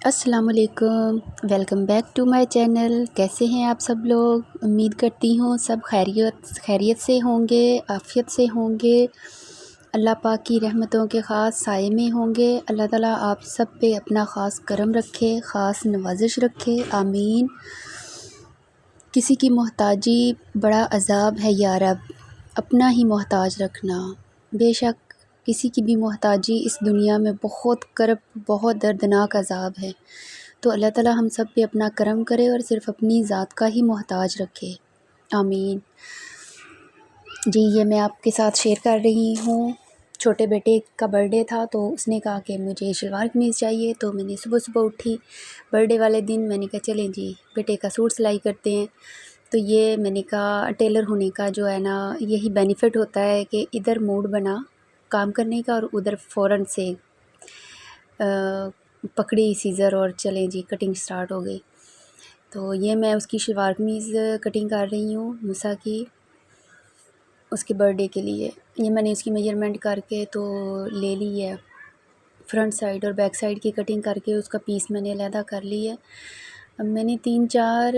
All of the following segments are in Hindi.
अस्सलाम वालेकुम। Welcome back to my channel. कैसे हैं आप सब लोग? उम्मीद करती हूँ सब खैरियत खैरियत से होंगे, आफ़ियत से होंगे। अल्लाह पाक की रहमतों के ख़ास साए में होंगे। अल्लाह ताला आप सब पे अपना ख़ास करम रखे, ख़ास नवाजिश रखे, आमीन। किसी की मोहताजी बड़ा अज़ाब है या रब, अपना ही मोहताज रखना। बेशक किसी की भी मोहताजी इस दुनिया में बहुत करब, बहुत दर्दनाक अज़ाब है। तो अल्लाह ताला हम सब पे अपना करम करे और सिर्फ़ अपनी ज़ात का ही मोहताज रखे, आमीन। जी, ये मैं आपके साथ शेयर कर रही हूँ। छोटे बेटे का बर्थडे था तो उसने कहा कि मुझे शलवार कमीज़ चाहिए, तो मैंने सुबह-सुबह उठी। बर्थडे वाले दिन मैंने कहा चलें जी बेटे का सूट सिलाई करते हैं। तो ये मैंने कहा टेलर होने का जो है ना, यही बेनिफिट होता है कि इधर मूड बना काम करने का और उधर फ़ौरन से पकड़ी सीज़र और चलें जी कटिंग स्टार्ट हो गई। तो ये मैं उसकी शलवार कमीज़ कटिंग कर रही हूँ मूसा की, उसके बर्थडे के लिए। ये मैंने उसकी मेजरमेंट करके तो ले ली है। फ्रंट साइड और बैक साइड की कटिंग करके उसका पीस मैंने अलहदा कर ली है। अब मैंने 3-4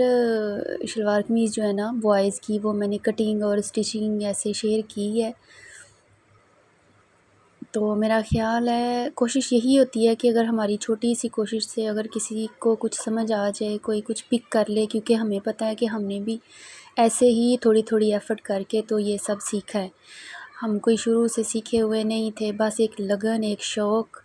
शलवार कमीज़ जो है ना बॉयज़ की, वो मैंने कटिंग और स्टिचिंग ऐसे शेयर की है। तो मेरा ख़्याल है कोशिश यही होती है कि अगर हमारी छोटी सी कोशिश से अगर किसी को कुछ समझ आ जाए, कोई कुछ पिक कर ले, क्योंकि हमें पता है कि हमने भी ऐसे ही थोड़ी-थोड़ी एफ़र्ट करके तो ये सब सीखा है। हम कोई शुरू से सीखे हुए नहीं थे, बस एक लगन, एक शौक़।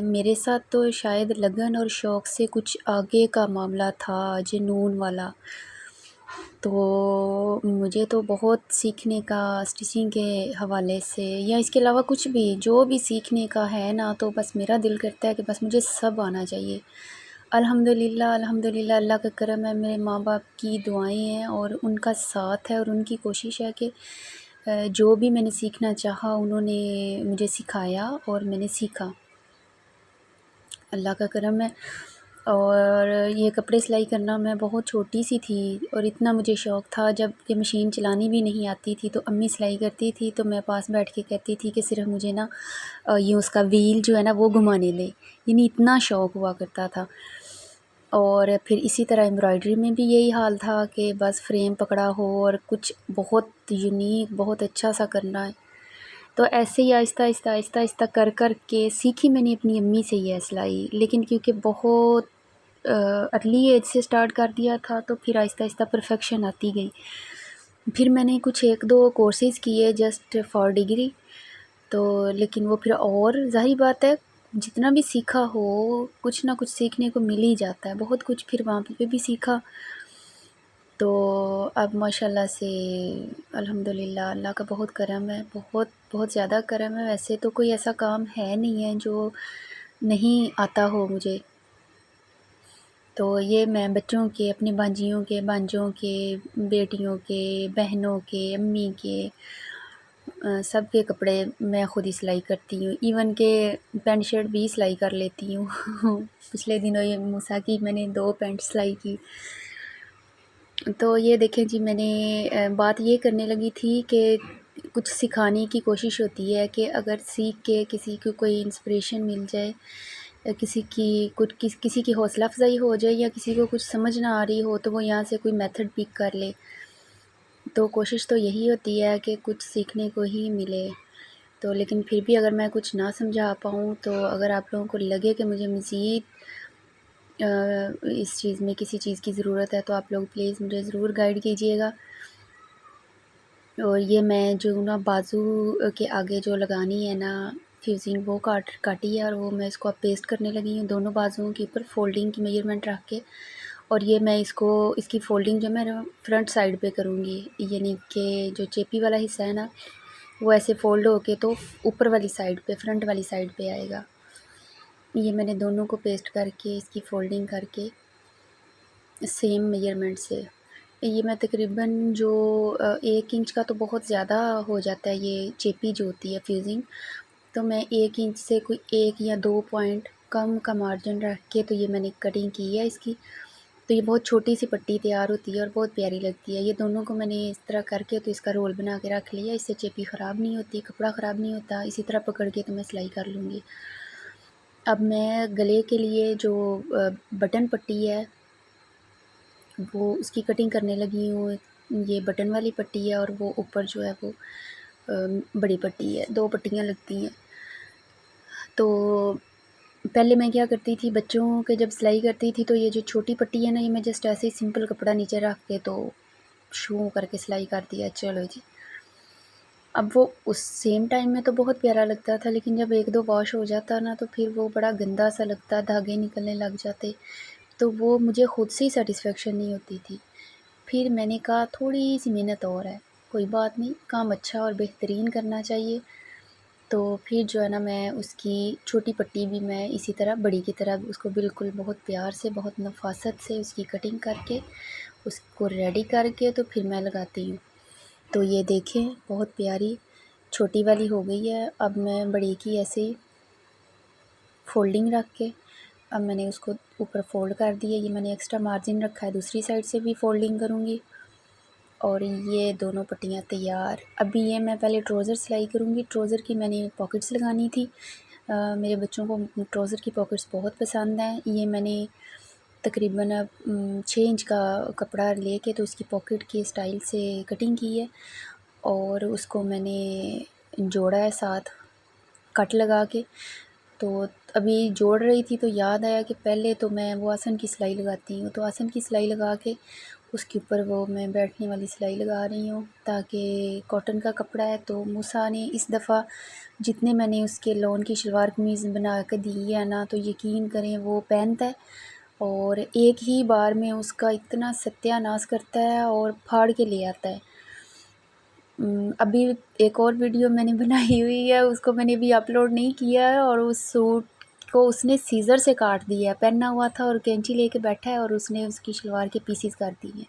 मेरे साथ तो शायद लगन और शौक़ से कुछ आगे का मामला था, जुनून वाला। तो मुझे तो बहुत सीखने का स्टिचिंग के हवाले से या इसके अलावा कुछ भी, जो भी सीखने का है ना, तो बस मेरा दिल करता है कि बस मुझे सब आना चाहिए। अल्हम्दुलिल्लाह, अल्हम्दुलिल्लाह अल्लाह का करम है, मेरे माँ-बाप की दुआएँ हैं और उनका साथ है और उनकी कोशिश है कि जो भी मैंने सीखना चाहा उन्होंने मुझे सिखाया और मैंने सीखा। अल्लाह का करम है। और ये कपड़े सिलाई करना मैं बहुत छोटी सी थी और इतना मुझे शौक़ था, जब कि मशीन चलानी भी नहीं आती थी तो अम्मी सिलाई करती थी तो मैं पास बैठ के कहती थी कि सिर्फ़ मुझे ना ये उसका व्हील जो है ना वो घुमाने दें, यानी इतना शौक़ हुआ करता था। और फिर इसी तरह एम्ब्रॉयडरी में भी यही हाल था कि बस फ्रेम पकड़ा हो और कुछ बहुत यूनिक, बहुत अच्छा सा करना है। तो ऐसे ही आहिस्ता-आहिस्ता कर के सीखी मैंने अपनी अम्मी से ये सिलाई। लेकिन क्योंकि बहुत अर्ली एज से स्टार्ट कर दिया था तो फिर आहिस्ता-आहिस्ता परफेक्शन आती गई। फिर मैंने कुछ 1-2 कोर्सेज़ किए जस्ट फॉर डिग्री, तो लेकिन वो फिर और ज़ाहिर बात है जितना भी सीखा हो, कुछ ना कुछ सीखने को मिल ही जाता है। बहुत कुछ फिर वहाँ पे भी सीखा। तो अब माशाल्लाह से अल्हम्दुलिल्लाह अल्लाह का बहुत करम है, बहुत बहुत ज़्यादा करम है। वैसे तो कोई ऐसा काम है नहीं है जो नहीं आता हो मुझे। तो ये मैं बच्चों के, अपनी भांजियों के, भांजों के, बेटियों के, बहनों के, अम्मी के सब के कपड़े मैं खुद ही सिलाई करती हूँ। इवन के पैंट शर्ट भी सिलाई कर लेती हूँ। पिछले दिनों ये मूसा की मैंने 2 पैंट सिलाई की। तो ये देखें जी, मैंने बात ये करने लगी थी कि कुछ सिखाने की कोशिश होती है कि अगर सीख के किसी को कोई इंस्पिरेशन मिल जाए, किसी की हौसला अफ़ज़ाई हो जाए या किसी को कुछ समझ ना आ रही हो तो वो यहाँ से कोई मेथड पिक कर ले। तो कोशिश तो यही होती है कि कुछ सीखने को ही मिले। तो लेकिन फिर भी अगर मैं कुछ ना समझा पाऊँ, तो अगर आप लोगों को लगे कि मुझे मज़ीद इस चीज़ में किसी चीज़ की ज़रूरत है तो आप लोग प्लीज़ मुझे ज़रूर गाइड कीजिएगा। और ये मैं जो ना बाजू के आगे जो लगानी है ना फ्यूज़िंग, वो काटी है और वो मैं इसको अब पेस्ट करने लगी हूँ दोनों बाजुओं के ऊपर फ़ोल्डिंग की मेजरमेंट रख के। और ये मैं इसकी फ़ोल्डिंग जो मैं फ्रंट साइड पे करूँगी, यानी कि जो चेपी वाला हिस्सा है ना वो ऐसे फ़ोल्ड होके तो ऊपर वाली साइड पे, फ्रंट वाली साइड पे आएगा। ये मैंने दोनों को पेस्ट करके इसकी फ़ोल्डिंग करके सेम मेजरमेंट से, ये मैं तकरीबन जो 1 इंच का तो बहुत ज़्यादा हो जाता है ये चेपी जो होती है फ्यूज़िंग, तो मैं 1 इंच से कोई 1 या 2 पॉइंट कम का मार्जिन रख के तो ये मैंने कटिंग की है इसकी। तो ये बहुत छोटी सी पट्टी तैयार होती है और बहुत प्यारी लगती है। ये दोनों को मैंने इस तरह करके तो इसका रोल बना के रख लिया, इससे चेपी ख़राब नहीं होती, कपड़ा ख़राब नहीं होता। इसी तरह पकड़ के तो मैं सिलाई कर लूँगी। अब मैं गले के लिए जो बटन पट्टी है वो उसकी कटिंग करने लगी हूँ। ये बटन वाली पट्टी है और वो ऊपर जो है वो बड़ी पट्टी है, 2 पट्टियाँ लगती हैं। तो पहले मैं क्या करती थी, बच्चों के जब सिलाई करती थी तो ये जो छोटी पट्टी है ना, ये मैं जस्ट ऐसे ही सिंपल कपड़ा नीचे रख के तो शू करके सिलाई कर दिया, चलो जी। अब वो उस सेम टाइम में तो बहुत प्यारा लगता था, लेकिन जब 1-2 वॉश हो जाता ना तो फिर वो बड़ा गंदा सा लगता, धागे निकलने लग जाते, तो वो मुझे खुद से ही सैटिस्फैक्शन नहीं होती थी। फिर मैंने कहा थोड़ी सी मेहनत और है, कोई बात नहीं, काम अच्छा और बेहतरीन करना चाहिए। तो फिर जो है ना, मैं उसकी छोटी पट्टी भी मैं इसी तरह बड़ी की तरह उसको बिल्कुल बहुत प्यार से, बहुत नफ़ासत से उसकी कटिंग करके, उसको रेडी करके तो फिर मैं लगाती हूँ। तो ये देखें, बहुत प्यारी छोटी वाली हो गई है। अब मैं बड़ी की ऐसे ही फ़ोल्डिंग रख के अब मैंने उसको ऊपर फ़ोल्ड कर दिया। ये मैंने एक्स्ट्रा मार्जिन रखा है, दूसरी साइड से भी फ़ोल्डिंग करूँगी और ये दोनों पट्टियाँ तैयार। अभी ये मैं पहले ट्राउज़र सिलाई करूँगी। ट्राउज़र की मैंने पॉकेट्स लगानी थी। मेरे बच्चों को ट्राउज़र की पॉकेट्स बहुत पसंद हैं। ये मैंने तकरीबन 6 इंच का कपड़ा लेके तो उसकी पॉकेट के स्टाइल से कटिंग की है और उसको मैंने जोड़ा है साथ कट लगा के। तो अभी जोड़ रही थी तो याद आया कि पहले तो मैं वो आसन की सिलाई लगाती हूँ, तो आसन की सिलाई लगा के उसके ऊपर वो मैं बैठने वाली सिलाई लगा रही हूँ, ताकि कॉटन का कपड़ा है। तो मूसा ने इस दफ़ा जितने मैंने उसके लॉन की शलवार कमीज़ बना के दी है ना, तो यकीन करें वो पहनता है और एक ही बार में उसका इतना सत्यानाश करता है और फाड़ के ले आता है। अभी एक और वीडियो मैंने बनाई हुई है, उसको मैंने अभी अपलोड नहीं किया है और उस सूट को उसने सीज़र से काट दिया है। पहना हुआ था और कैंची लेके बैठा है और उसने उसकी शलवार के पीसीस कर दिए हैं।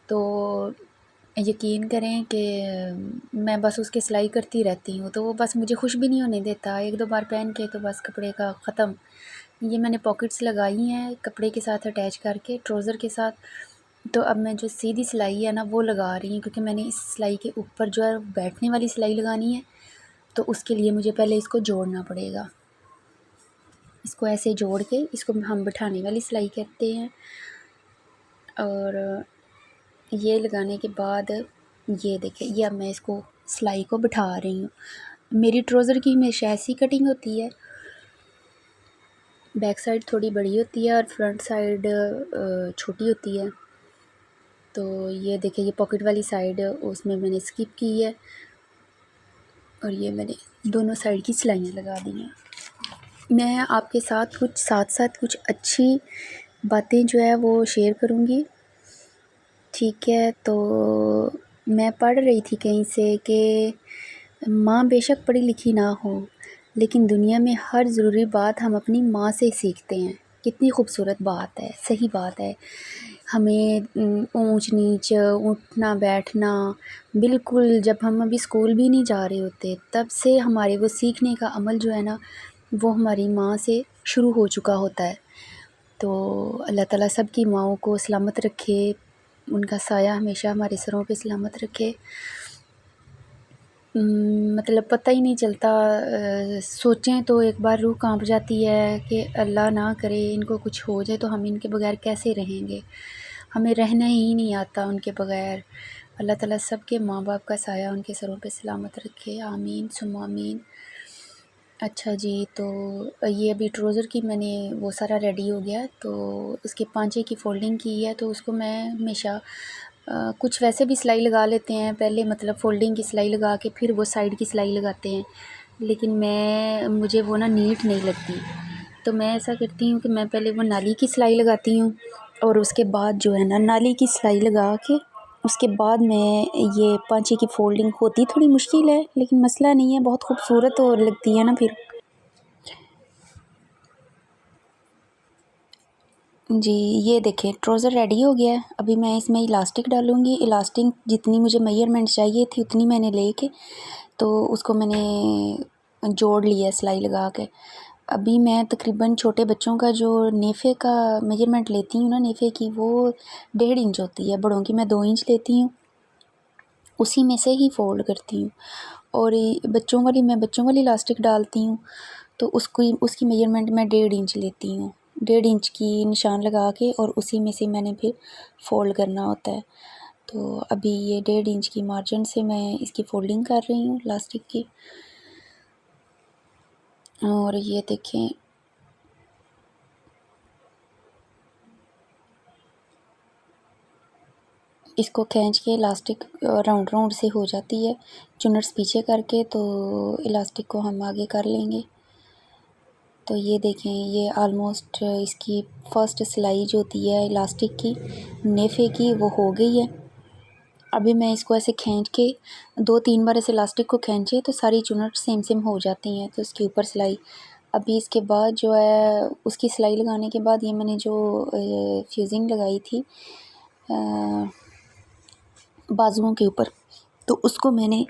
तो यकीन करें कि मैं बस उसकी सिलाई करती रहती हूँ, तो वो बस मुझे खुश भी नहीं होने देता। 1-2 बार पहन के तो बस कपड़े का ख़त्म। ये मैंने पॉकेट्स लगाई हैं कपड़े के साथ अटैच करके, ट्राउज़र के साथ। तो अब मैं जो सीधी सिलाई है ना वो लगा रही हूँ, क्योंकि मैंने इस सिलाई के ऊपर जो है बैठने वाली सिलाई लगानी है, तो उसके लिए मुझे पहले इसको जोड़ना पड़ेगा। इसको ऐसे जोड़ के इसको हम बिठाने वाली सिलाई कहते हैं। और ये लगाने के बाद ये देखिए, ये अब मैं इसको सिलाई को बिठा रही हूँ। मेरी ट्राउज़र की हमेशा ऐसी कटिंग होती है, बैक साइड थोड़ी बड़ी होती है और फ्रंट साइड छोटी होती है। तो ये देखिए, ये पॉकेट वाली साइड उसमें मैंने स्किप की है और ये मैंने दोनों साइड की सिलाइयाँ लगा दी हैं। मैं आपके साथ कुछ अच्छी बातें जो है वो शेयर करूँगी, ठीक है। तो मैं पढ़ रही थी कहीं से कि माँ बेशक पढ़ी लिखी ना हो, लेकिन दुनिया में हर ज़रूरी बात हम अपनी माँ से सीखते हैं। कितनी खूबसूरत बात है, सही बात है। हमें ऊंच नीच, उठना बैठना, बिल्कुल जब हम अभी स्कूल भी नहीं जा रहे होते तब से हमारे वो सीखने का अमल जो है ना, वो हमारी माँ से शुरू हो चुका होता है। तो अल्लाह ताला सब की माँओं को सलामत रखे, उनका साया हमेशा हमारे सरों पे सलामत रखे। मतलब पता ही नहीं चलता, सोचें तो एक बार रूह कांप जाती है कि अल्लाह ना करे इनको कुछ हो जाए तो हम इनके बगैर कैसे रहेंगे। हमें रहना ही नहीं आता उनके बगैर। अल्लाह ताला सब के माँ बाप का साया उनके सरों पे सलामत रखे, आमीन सुम्मा आमीन। अच्छा जी, तो ये अभी ट्राउज़र की मैंने वो सारा रेडी हो गया, तो उसके पांचे की फ़ोल्डिंग की है। तो उसको मैं हमेशा कुछ वैसे भी सिलाई लगा लेते हैं पहले, मतलब फ़ोल्डिंग की सिलाई लगा के फिर वो साइड की सिलाई लगाते हैं, लेकिन मुझे वो ना नीट नहीं लगती। तो मैं ऐसा करती हूँ कि मैं पहले वो नाली की सिलाई लगाती हूँ और उसके बाद जो है ना, नाली की सिलाई लगा के उसके बाद मैं ये पांचे की फ़ोल्डिंग होती थोड़ी मुश्किल है, लेकिन मसला नहीं है, बहुत खूबसूरत और लगती है ना फिर। जी, ये देखिए ट्राउज़र रेडी हो गया है। अभी मैं इसमें इलास्टिक डालूँगी। इलास्टिक जितनी मुझे मेजरमेंट चाहिए थी उतनी मैंने लेके तो उसको मैंने जोड़ लिया सिलाई लगा के। अभी मैं तकरीबन छोटे बच्चों का जो नेफ़े का मेजरमेंट लेती हूँ ना, नेफ़े की वो 1.5 इंच होती है, बड़ों की मैं 2 इंच लेती हूँ, उसी में से ही फ़ोल्ड करती हूँ। और मैं बच्चों वाली इलास्टिक डालती हूँ। तो उसकी मेजरमेंट मैं 1.5 इंच लेती हूँ। 1.5 इंच की निशान लगा के और उसी में से मैंने फिर फ़ोल्ड करना होता है। तो अभी ये 1.5 इंच की मार्जिन से मैं इसकी फ़ोल्डिंग कर रही हूँ इलास्टिक की। और ये देखें, इसको खींच के इलास्टिक राउंड राउंड से हो जाती है। चुनट्स पीछे करके तो इलास्टिक को हम आगे कर लेंगे। तो ये देखें, ये आलमोस्ट इसकी फ़र्स्ट सिलाई जो होती है इलास्टिक की नेफे की वो हो गई है। अभी मैं इसको ऐसे खींच के 2-3 बार ऐसे इलास्टिक को खींचे तो सारी चुनट सेम सेम हो जाती हैं। तो इसके ऊपर सिलाई, अभी इसके बाद जो है उसकी सिलाई लगाने के बाद ये मैंने जो फ्यूजिंग लगाई थी बाजुओं के ऊपर, तो उसको मैंने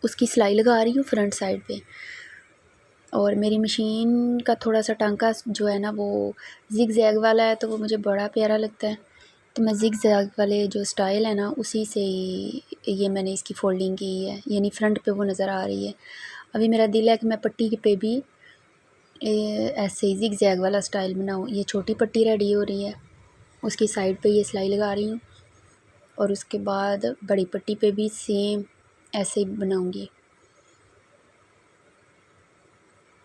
उसकी सिलाई लगा रही हूँ फ्रंट साइड पे। और मेरी मशीन का थोड़ा सा टांका जो है ना वो ज़िग ज़ैग वाला है, तो वो मुझे बड़ा प्यारा लगता है। तो मैं ज़िग ज़ैग वाले जो स्टाइल है ना उसी से ये मैंने इसकी फ़ोल्डिंग की है, यानी फ्रंट पे वो नज़र आ रही है। अभी मेरा दिल है कि मैं पट्टी पे भी ऐसे ही ज़िग ज़ैग वाला स्टाइल बनाऊँ। ये छोटी पट्टी रेडी हो रही है, उसकी साइड पे ये सिलाई लगा रही हूँ और उसके बाद बड़ी पट्टी पे भी सेम ऐसे ही बनाऊँगी।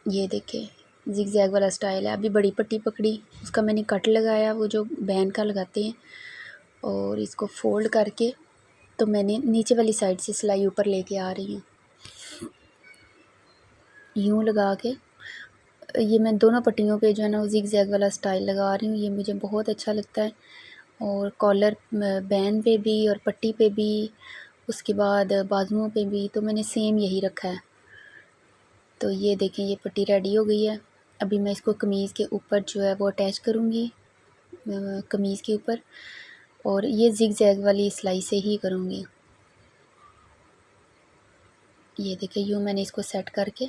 ये देखें, ज़िग ज़ैग वाला स्टाइल है। अभी बड़ी पट्टी पकड़ी, उसका मैंने कट लगाया, वो जो बैन का लगाते हैं, और इसको फ़ोल्ड करके तो मैंने नीचे वाली साइड से सिलाई ऊपर लेके आ रही हूँ। यूँ लगा के ये मैं दोनों पट्टियों पे जो है ना वो ज़िग ज़ैग वाला स्टाइल लगा रही हूँ। ये मुझे बहुत अच्छा लगता है। और कॉलर बैन पे भी और पट्टी पे भी, उसके बाद बाजुओं पे भी, तो मैंने सेम यही रखा है। तो ये देखें, ये पट्टी रेडी हो गई है। अभी मैं इसको कमीज़ के ऊपर जो है वो अटैच करूँगी, कमीज़ के ऊपर, और ये ज़िग ज़ैग वाली सिलाई से ही करूँगी। ये देखिए, यूँ मैंने इसको सेट करके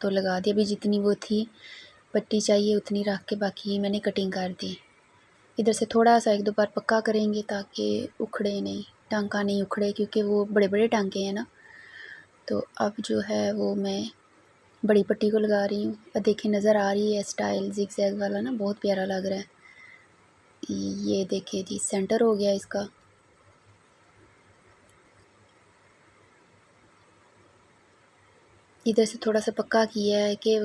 तो लगा दिया। अभी जितनी वो थी पट्टी चाहिए उतनी रख के बाकी मैंने कटिंग कर दी। इधर से थोड़ा सा 1-2 बार पक्का करेंगे ताकि उखड़े नहीं, टांका नहीं उखड़े, क्योंकि वो बड़े बड़े टांके हैं ना। तो अब जो है वो मैं बड़ी पट्टी को लगा रही हूँ। अब देखिए, नज़र आ रही है स्टाइल ज़िग ज़ैग वाला ना, बहुत प्यारा लग रहा है। ये देखिए जी, सेंटर हो गया इसका। इधर से थोड़ा सा पक्का किया है कि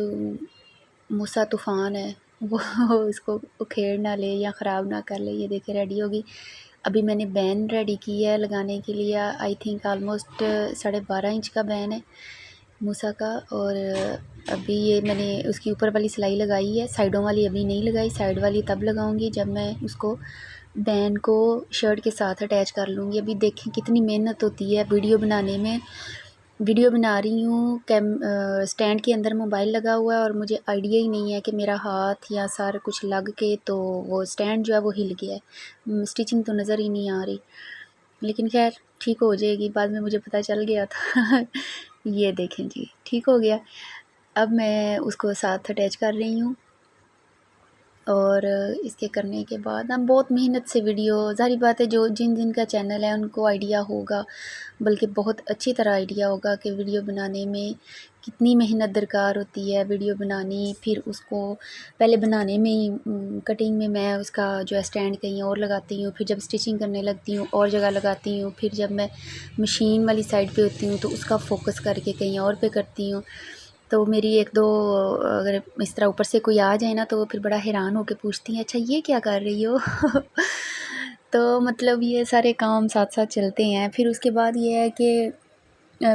मूसा तूफ़ान है वो इसको उखेड़ ना ले या ख़राब ना कर ले। ये देखिए रेडी होगी। अभी मैंने बैन रेडी की है लगाने के लिए। आई थिंक ऑलमोस्ट 12.5 इंच का बैन है मूसा का। और अभी ये मैंने उसकी ऊपर वाली सिलाई लगाई है, साइडों वाली अभी नहीं लगाई। साइड वाली तब लगाऊंगी जब मैं उसको बैन को शर्ट के साथ अटैच कर लूँगी। अभी देखें कितनी मेहनत होती है वीडियो बनाने में। वीडियो बना रही हूँ, स्टैंड के अंदर मोबाइल लगा हुआ है और मुझे आइडिया ही नहीं है कि मेरा हाथ या सर कुछ लग के तो वो स्टैंड जो है वो हिल गया है। स्टिचिंग तो नज़र ही नहीं आ रही, लेकिन खैर ठीक हो जाएगी। बाद में मुझे पता चल गया था ये देखें जी, ठीक हो गया। अब मैं उसको साथ अटैच कर रही हूँ। और इसके करने के बाद हम बहुत मेहनत से वीडियो, ज़ाहिर बात है जो जिनका चैनल है उनको आइडिया होगा, बल्कि बहुत अच्छी तरह आइडिया होगा कि वीडियो बनाने में कितनी मेहनत दरकार होती है। वीडियो बनानी, फिर उसको पहले बनाने में ही कटिंग में मैं उसका जो है स्टैंड कहीं और लगाती हूँ, फिर जब स्टिचिंग करने लगती हूँ और जगह लगाती हूँ, फिर जब मैं मशीन वाली साइड पे होती हूँ तो उसका फोकस करके कहीं और पे करती हूँ। तो मेरी 1-2 अगर इस तरह ऊपर से कोई आ जाए ना तो वो फिर बड़ा हैरान होके पूछती हैं, अच्छा ये क्या कर रही हो तो मतलब ये सारे काम साथ साथ चलते हैं। फिर उसके बाद ये है कि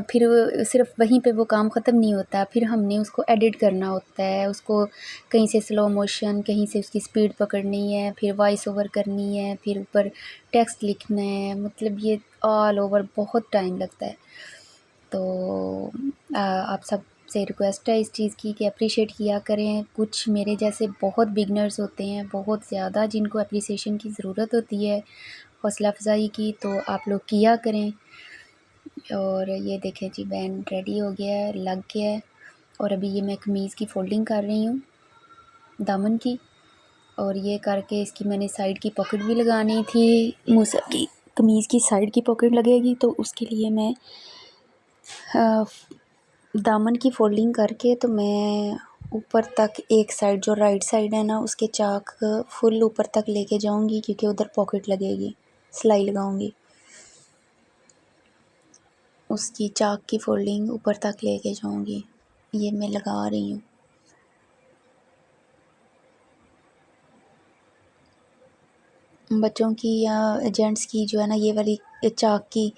फिर सिर्फ वहीं पे वो काम ख़त्म नहीं होता, फिर हमने उसको एडिट करना होता है। उसको कहीं से स्लो मोशन, कहीं से उसकी स्पीड पकड़नी है, फिर वॉइस ओवर करनी है, फिर ऊपर टेक्स्ट लिखना है। मतलब ये ऑल ओवर बहुत टाइम लगता है। तो आप सब से रिक्वेस्ट है इस चीज़ की कि अप्रिशिएट किया करें। कुछ मेरे जैसे बहुत बिगनर्स होते हैं, बहुत ज़्यादा, जिनको एप्रिसिएशन की ज़रूरत होती है, हौसला अफ़ज़ाई की, तो आप लोग किया करें। और ये देखें जी, बैंड रेडी हो गया है, लग गया है। और अभी ये मैं कमीज़ की फ़ोल्डिंग कर रही हूँ, दामन की। और ये करके इसकी मैंने साइड की पॉकेट भी लगानी थी। मूसा की कमीज़ की साइड की पॉकेट लगेगी तो उसके लिए मैं दामन की फोल्डिंग करके तो मैं ऊपर तक एक साइड जो राइट साइड है ना उसके चाक फुल ऊपर तक लेके जाऊंगी, क्योंकि उधर पॉकेट लगेगी, सिलाई लगाऊंगी। उसकी चाक की फोल्डिंग ऊपर तक लेके जाऊंगी। ये मैं लगा रही हूँ। बच्चों की या जेंट्स की जो है ना ये वाली चाक की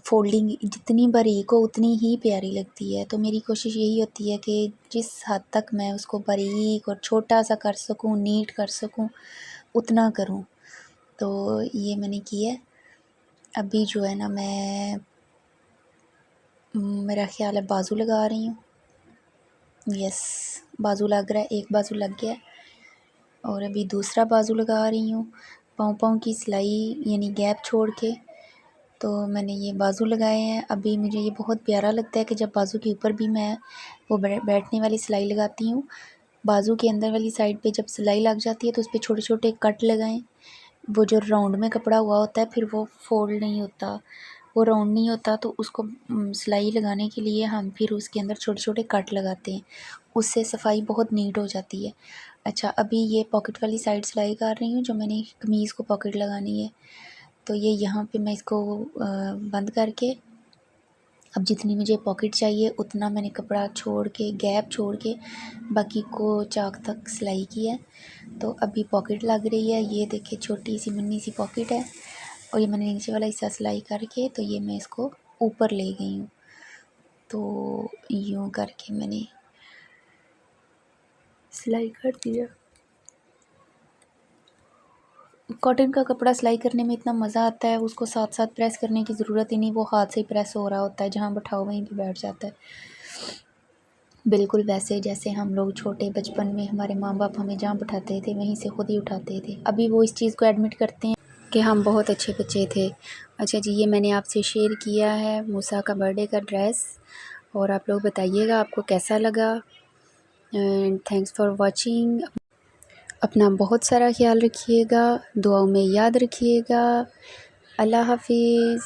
फोल्डिंग जितनी बारीक हो उतनी ही प्यारी लगती है। तो मेरी कोशिश यही होती है कि जिस हद तक मैं उसको बारीक और छोटा सा कर सकूं, नीट कर सकूं, उतना करूं। तो ये मैंने किया है। अभी जो है ना मैं मेरा ख्याल है बाजू लगा रही हूँ। यस, बाजू लग रहा है, एक बाजू लग गया है और अभी दूसरा बाजू लगा रही हूँ। पाँव पाँव की सिलाई यानी गैप छोड़ के तो मैंने ये बाजू लगाए हैं। अभी मुझे ये बहुत प्यारा लगता है कि जब बाजू के ऊपर भी मैं वो बैठने वाली सिलाई लगाती हूँ, बाजू के अंदर वाली साइड पे जब सिलाई लग जाती है तो उस पर छोटे छोटे कट लगाएं। वो जो राउंड में कपड़ा हुआ होता है फिर वो फोल्ड नहीं होता, वो राउंड नहीं होता, तो उसको सिलाई लगाने के लिए हम फिर उसके अंदर छोटे छोटे कट लगाते हैं, उससे सफाई बहुत नीट हो जाती है। अच्छा, अभी ये पॉकेट वाली साइड सिलाई कर रही हूँ जो मैंने कमीज़ को पॉकेट लगानी है। तो ये यहाँ पे मैं इसको बंद करके अब जितनी मुझे पॉकेट चाहिए उतना मैंने कपड़ा छोड़ के, गैप छोड़ के बाकी को चाक तक सिलाई की है। तो अभी पॉकेट लग रही है। ये देखिए छोटी सी मुन्नी सी पॉकेट है और ये मैंने नीचे वाला हिस्सा सिलाई करके तो ये मैं इसको ऊपर ले गई हूँ। तो यूँ करके मैंने सिलाई कर दिया। कॉटन का कपड़ा सिलाई करने में इतना मज़ा आता है, उसको साथ साथ प्रेस करने की ज़रूरत ही नहीं, वो हाथ से ही प्रेस हो रहा होता है, जहाँ बैठाओ वहीं पे बैठ जाता है। बिल्कुल वैसे जैसे हम लोग छोटे बचपन में हमारे माँ बाप हमें जहाँ बैठाते थे वहीं से खुद ही उठाते थे। अभी वो इस चीज़ को एडमिट करते हैं कि हम बहुत अच्छे बच्चे थे। अच्छा जी, ये मैंने आपसे शेयर किया है मूसा का बर्थडे का ड्रेस, और आप लोग बताइएगा आपको कैसा लगा। And thanks for watching. अपना बहुत सारा ख्याल रखिएगा, दुआओं में याद रखिएगा। अल्लाह हाफिज़।